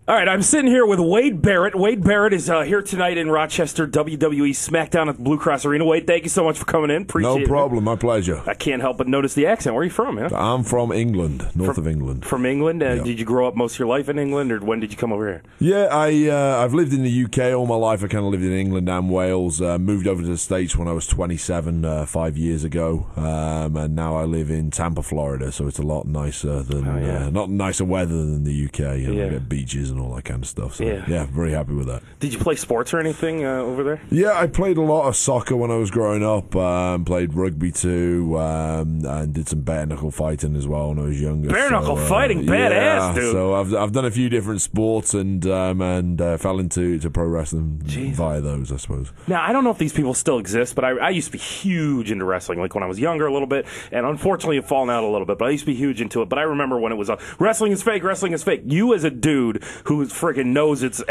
All right, I'm sitting here with Wade Barrett. Wade Barrett is here tonight in Rochester, WWE SmackDown at the Blue Cross Arena. Wade, thank you so much for coming in. Appreciate it. No problem, my pleasure. I can't help but notice the accent. Where are you from, man? I'm from England, north of England. From England? Yep. Did you grow up most of your life in England, or when did you come over here? Yeah, I've lived in the UK all my life. I kind of lived in England and Wales. Moved over to the States when I was 27, 5 years ago, and now I live in Tampa, Florida. So it's a lot nicer than not nicer weather than the UK. You know, we get beaches and all that kind of stuff. So, yeah, very happy with that. Did you play sports or anything over there? Yeah, I played a lot of soccer when I was growing up. Played rugby too, and did some bare knuckle fighting as well when I was younger. Bare knuckle fighting, badass, dude. So I've done a few different sports and fell into pro wrestling via those, I suppose. Now I don't know if these people still exist, but I used to be huge into wrestling, like when I was younger a little bit, and unfortunately have fallen out a little bit. But I used to be huge into it. But I remember when it was wrestling is fake, wrestling is fake. You as a dude who freaking knows it's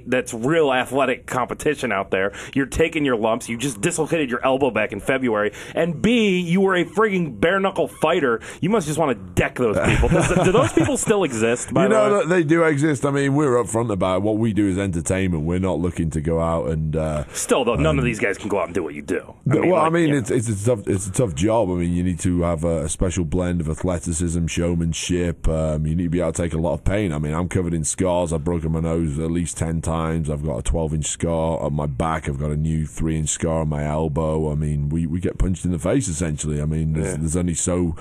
that's real athletic competition out there. You're taking your lumps. You just dislocated your elbow back in February. And B, you were a frigging bare knuckle fighter. You must just want to deck those people. Do those people still exist? You know, they do exist. I mean, we're upfront about it. What we do is entertainment. We're not looking to go out and still, though, none of these guys can go out and do what you do. It's a tough job. I mean, you need to have a special blend of athleticism, showmanship. You need to be able to take a lot of pain. I mean, I'm covered in scars. I've broken my nose at least 10 times. I've got a 12-inch scar on my back. I've got a new 3-inch scar on my elbow. I mean, we get punched in the face, essentially. I mean, there's only so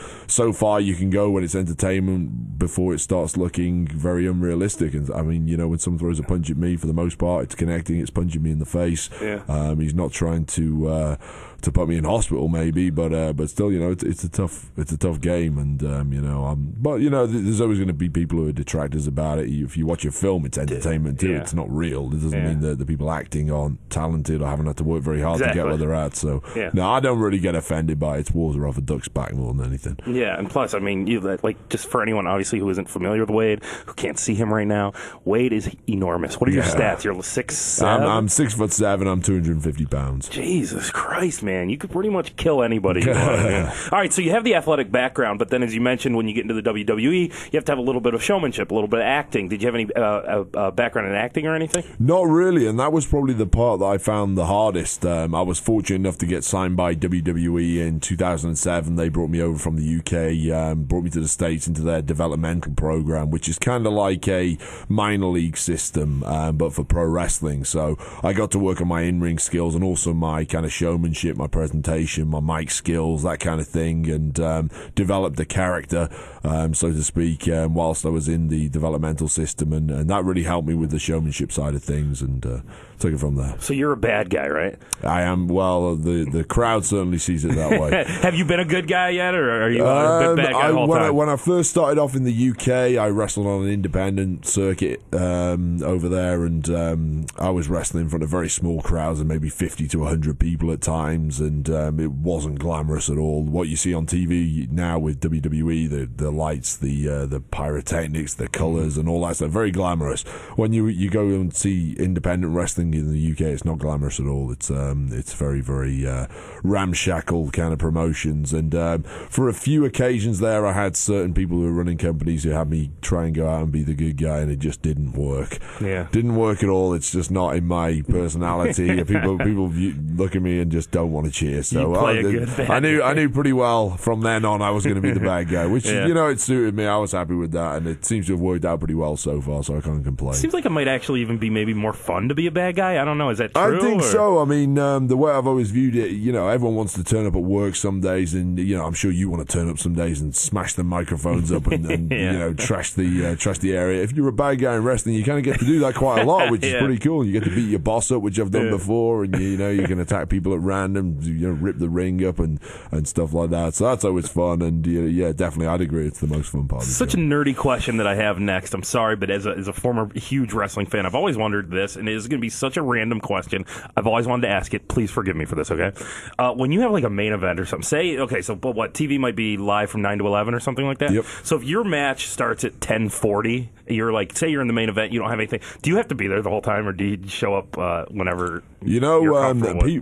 far you can go when it's entertainment before it starts looking very unrealistic. And I mean, you know, when someone throws a punch at me, for the most part, it's connecting. It's punching me in the face. He's not trying to put me in hospital, maybe, but still, you know, it's a tough game, and but you know, there's always going to be people who are detractors about it. If you watch a film, it's entertainment too. It's not real. It doesn't mean that the people acting aren't talented or haven't had to work very hard to get where they're at. So no, I don't really get offended by it. It's water off a duck's back more than anything. Yeah, and plus, I mean, just for anyone obviously who isn't familiar with Wade, who can't see him right now, Wade is enormous. What are your stats? You're 6'7"? I'm 6'7". I'm 250 pounds. Jesus Christ, man. You could pretty much kill anybody you want. All right, so you have the athletic background, but then as you mentioned, when you get into the WWE, you have to have a little bit of showmanship, a little bit of acting. Did you have any background in acting or anything? Not really, and that was probably the part that I found the hardest. I was fortunate enough to get signed by WWE in 2007. They brought me over from the UK, brought me to the States into their developmental program, which is kind of like a minor league system, but for pro wrestling. So I got to work on my in-ring skills and also my kind of showmanship, my presentation, my mic skills, that kind of thing, and developed the character, so to speak, whilst I was in the developmental system, and that really helped me with the showmanship side of things, and took it from there. So you're a bad guy, right? I am. Well, the crowd certainly sees it that way. Have you been a good guy yet, or are you a bad guy the whole time? When I first started off in the UK, I wrestled on an independent circuit over there, and I was wrestling in front of very small crowds of maybe 50 to 100 people at times, and it wasn't glamorous at all. What you see on TV now with WWE, the lights, the pyrotechnics, the colours, and all that stuff, very glamorous. When you go and see independent wrestling in the UK, it's not glamorous at all. It's very, very ramshackle kind of promotions, and for a few occasions there, I had certain people who were running companies who had me try and go out and be the good guy, and it just didn't work. Didn't work at all. It's just not in my personality. people look at me and just don't want to cheer. So I knew pretty well from then on I was going to be the bad guy, which you know, it suited me. I was happy with that, and it seems to have worked out pretty well so far. So I can't complain. Seems like it might actually even be maybe more fun to be a bad guy. I don't know. Is that true? I think so. I mean, the way I've always viewed it, you know, everyone wants to turn up at work some days, and you know, I'm sure you want to turn up some days and smash the microphones up and you know, trash the area. If you're a bad guy in wrestling, you kind of get to do that quite a lot, which is pretty cool. You get to beat your boss up, which I've done before, and you know, you can attack people at random, you know, rip the ring up and stuff like that. So that's always fun, and yeah, definitely, I'd agree, it's the most fun part. Such a nerdy question that I have next. I'm sorry, but as a former huge wrestling fan, I've always wondered this, and it is going to be such a random question. I've always wanted to ask it. Please forgive me for this, okay? When you have like a main event or something, say, okay, so but what, TV might be live from 9 to 11 or something like that? Yep. So if your match starts at 10:40, you're like, say you're in the main event, you don't have anything. Do you have to be there the whole time, or do you show up whenever? You know,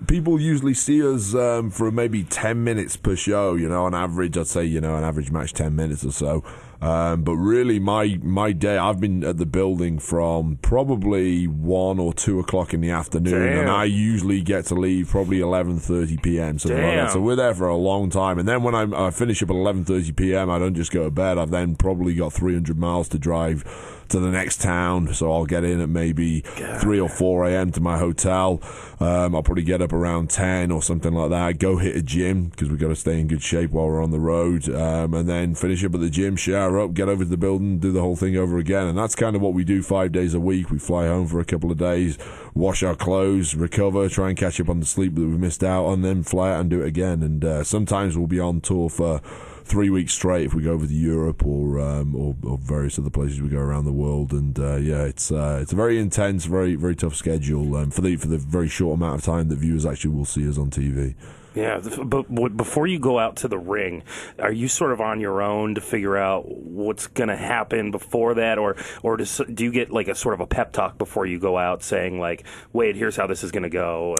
people usually see us for maybe 10 minutes per show. You know, on average, I'd say, you know, an average match 10 minutes or so. But really, my day, I've been at the building from probably 1 or 2 o'clock in the afternoon, and I usually get to leave probably 11:30 p.m. something like that. So we're there for a long time, and then when I finish up at 11:30 p.m., I don't just go to bed. I've then probably got 300 miles to drive to the next town, so I'll get in at maybe 3 or 4 a.m. to my hotel. I'll probably get up around 10 or something like that, go hit a gym, because we've got to stay in good shape while we're on the road, and then finish up at the gym, shower up, get over to the building, do the whole thing over again. And that's kind of what we do 5 days a week. We fly home for a couple of days, wash our clothes, recover, try and catch up on the sleep that we missed out on, then fly out and do it again. And sometimes we'll be on tour for 3 weeks straight if we go over to Europe or various other places we go around the world. And it's a very intense, very very tough schedule for the very short amount of time that viewers actually will see us on TV. Yeah, but before you go out to the ring, are you sort of on your own to figure out what's going to happen before that, or do you get like a sort of a pep talk before you go out saying like, wait, here's how this is going to go?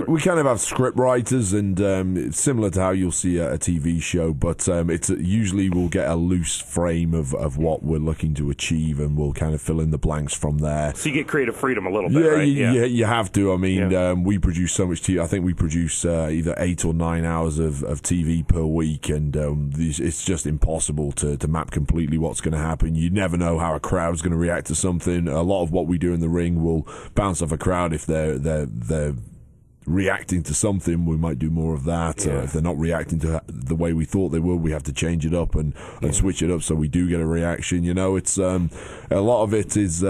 We kind of have script writers, and it's similar to how you'll see a TV show, but it's usually we'll get a loose frame of what we're looking to achieve, and we'll kind of fill in the blanks from there. So you get creative freedom a little bit, right? You have to. I mean, we produce so much TV. I think we produce either 8 or 9 hours of TV per week, and it's just impossible to map completely what's going to happen. You never know how a crowd's going to react to something. A lot of what we do in the ring will bounce off a crowd. If they're reacting to something, we might do more of that. If they're not reacting to the way we thought they would, we have to change it up and switch it up so we do get a reaction. It's a lot of it is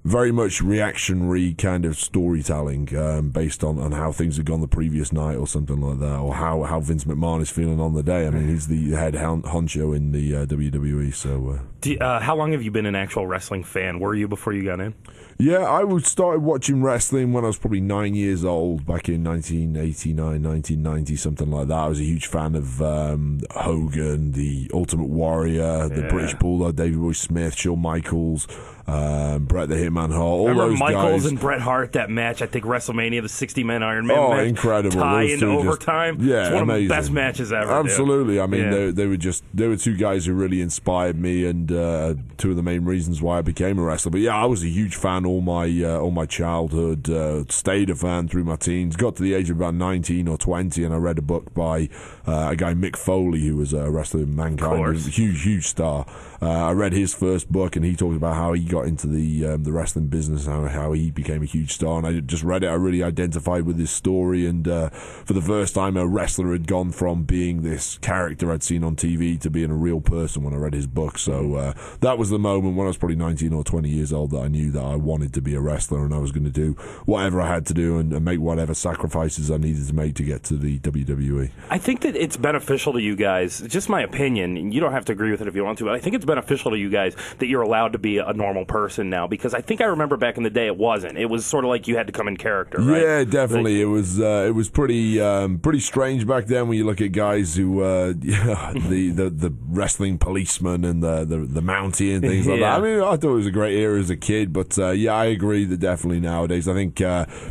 very much reactionary kind of storytelling, based on how things have gone the previous night or something like that, or how Vince McMahon is feeling on the day. I mean, he's the head honcho in the WWE. So, how long have you been an actual wrestling fan? Were you before you got in? Yeah, I started watching wrestling when I was probably 9 years old, back in 1989, 1990, something like that. I was a huge fan of Hogan, the Ultimate Warrior, the British Bulldog, Davey Boy Smith, Shawn Michaels, Bret the Hitman Hart, all remember those Michaels guys. and Bret Hart, that match, I think WrestleMania, the 60-man Iron Man match. Incredible. Tie into overtime. It's one amazing. of the best matches ever. Absolutely. Dude. I mean, they were two guys who really inspired me, and two of the main reasons why I became a wrestler. But yeah, I was a huge fan all my childhood, stayed a fan through my teens, got to the age of about 19 or 20, and I read a book by a guy, Mick Foley, who was a wrestler in Mankind. He was a huge star. I read his first book, and he talked about how he got into the wrestling business, how he became a huge star. And I just read it. I really identified with his story, and for the first time, a wrestler had gone from being this character I'd seen on TV to being a real person when I read his book. So that was the moment when I was probably 19 or 20 years old that I knew that I wanted to be a wrestler, and I was going to do whatever I had to do and make whatever sacrifices I needed to make to get to the WWE. I think that it's beneficial to you guys, just my opinion, and you don't have to agree with it if you want to, but I think it's beneficial to you guys that you're allowed to be a normal person now, because I think I remember back in the day it wasn't. It was sort of like you had to come in character, right? Yeah, definitely. It was pretty strange back then when you look at guys who the wrestling policeman and the Mountie and things like that. I mean, I thought it was a great era as a kid, but I agree that definitely nowadays I think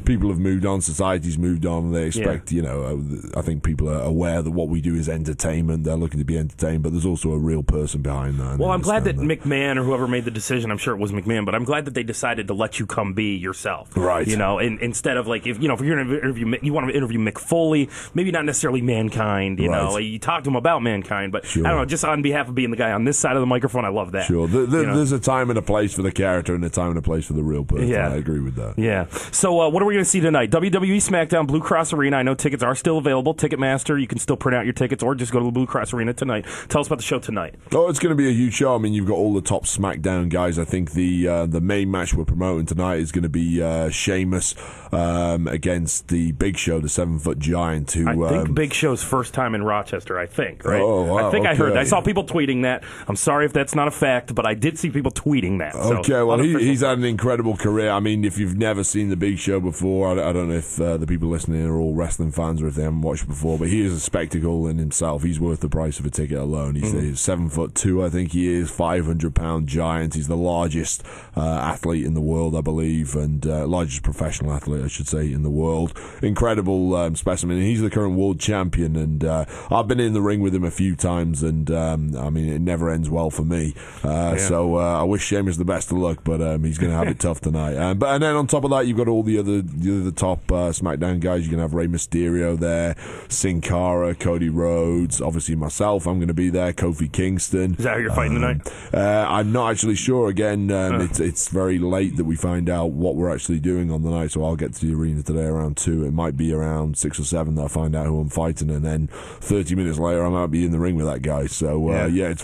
people have moved on, society's moved on, and they expect I think people are aware that what we do is entertainment. They're looking to be entertained, but there's also a real person behind that. Well, I'm glad that McMahon or whoever made the decision, I'm sure it was McMahon, but I'm glad that they decided to let you come be yourself. Right. Instead of like, if you're going to interview, you want to interview Mick Foley, maybe not necessarily Mankind, you talk to him about Mankind, but I don't know, just on behalf of being the guy on this side of the microphone, I love that. Sure. There's a time and a place for the character and a time and a place for the real person. Yeah. I agree with that. Yeah. So what are we going to see tonight? WWE SmackDown, Blue Cross Arena. I know tickets are still available. Ticketmaster, you can still print out your tickets or just go to the Blue Cross Arena tonight. Tell us about the show tonight. Oh, it's going to be a huge show. I mean, you've got all the top SmackDown guys. I think the main match we're promoting tonight is going to be Sheamus against the Big Show, the 7-foot giant. Who I think Big Show's first time in Rochester, I think, right? Oh, wow. I think I heard that. I saw people tweeting that. I'm sorry if that's That's not a fact, but I did see people tweeting that. Okay, well, he's had an incredible career. I mean, if you've never seen The Big Show before, I don't know if the people listening are all wrestling fans or if they haven't watched before, but he is a spectacle in himself. He's worth the price of a ticket alone. He's 7'2", I think he is, 500-pound giant. He's the largest athlete in the world, I believe, and largest professional athlete, I should say, in the world. Incredible specimen. He's the current world champion, and I've been in the ring with him a few times, and I mean, it never ends well for me. So I wish Sheamus the best of luck, but he's going to have it tough tonight. And then on top of that, you've got all the other top SmackDown guys. You can have Rey Mysterio there, Sin Cara, Cody Rhodes, obviously myself. I'm going to be there. Kofi Kingston. Is that who you're fighting tonight? I'm not actually sure. Again, it's very late that we find out what we're actually doing on the night, so I'll get to the arena today around 2. It might be around 6 or 7 that I find out who I'm fighting, and then 30 minutes later I might be in the ring with that guy. So it's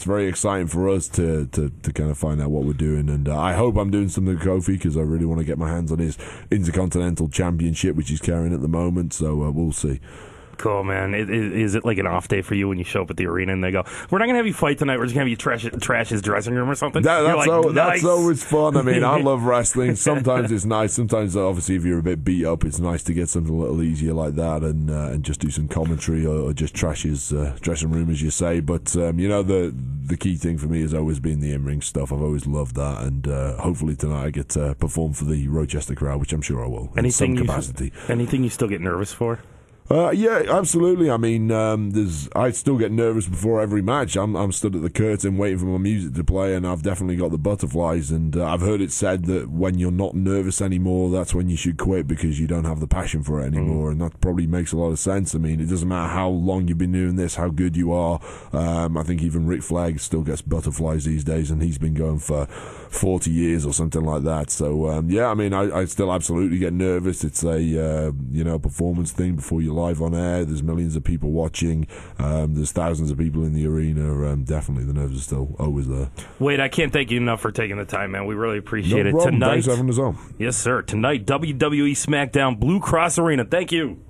very exciting for us to kind of find out what we're doing, and I hope I'm doing something to Kofi, because I really want to get my hands on his Intercontinental Championship, which he's carrying at the moment. So we'll see. Cool, man. Is it like an off day for you when you show up at the arena and they go, we're not going to have you fight tonight, we're just going to have you trash his dressing room or something? That's nice. always fun. I mean, I love wrestling. Sometimes it's nice. Sometimes, obviously, if you're a bit beat up, it's nice to get something a little easier like that and just do some commentary or just trash his dressing room, as you say. But, the key thing for me has always been the in-ring stuff. I've always loved that, and hopefully tonight I get to perform for the Rochester crowd, which I'm sure I will in some capacity. Anything you still get nervous for? Yeah, absolutely. I mean, I still get nervous before every match. I'm stood at the curtain waiting for my music to play, and I've definitely got the butterflies. And I've heard it said that when you're not nervous anymore, that's when you should quit, because you don't have the passion for it anymore. And that probably makes a lot of sense. I mean, it doesn't matter how long you've been doing this, how good you are. I think even Ric Flair still gets butterflies these days, and he's been going for 40 years or something like that. So I mean, I still absolutely get nervous. It's a performance thing before you live on air. There's millions of people watching. There's thousands of people in the arena. Definitely the nerves are still always there. Wade, I can't thank you enough for taking the time, man. We really appreciate it. No problem. Tonight, thanks for having us on. Yes, sir. Tonight, WWE SmackDown, Blue Cross Arena. Thank you.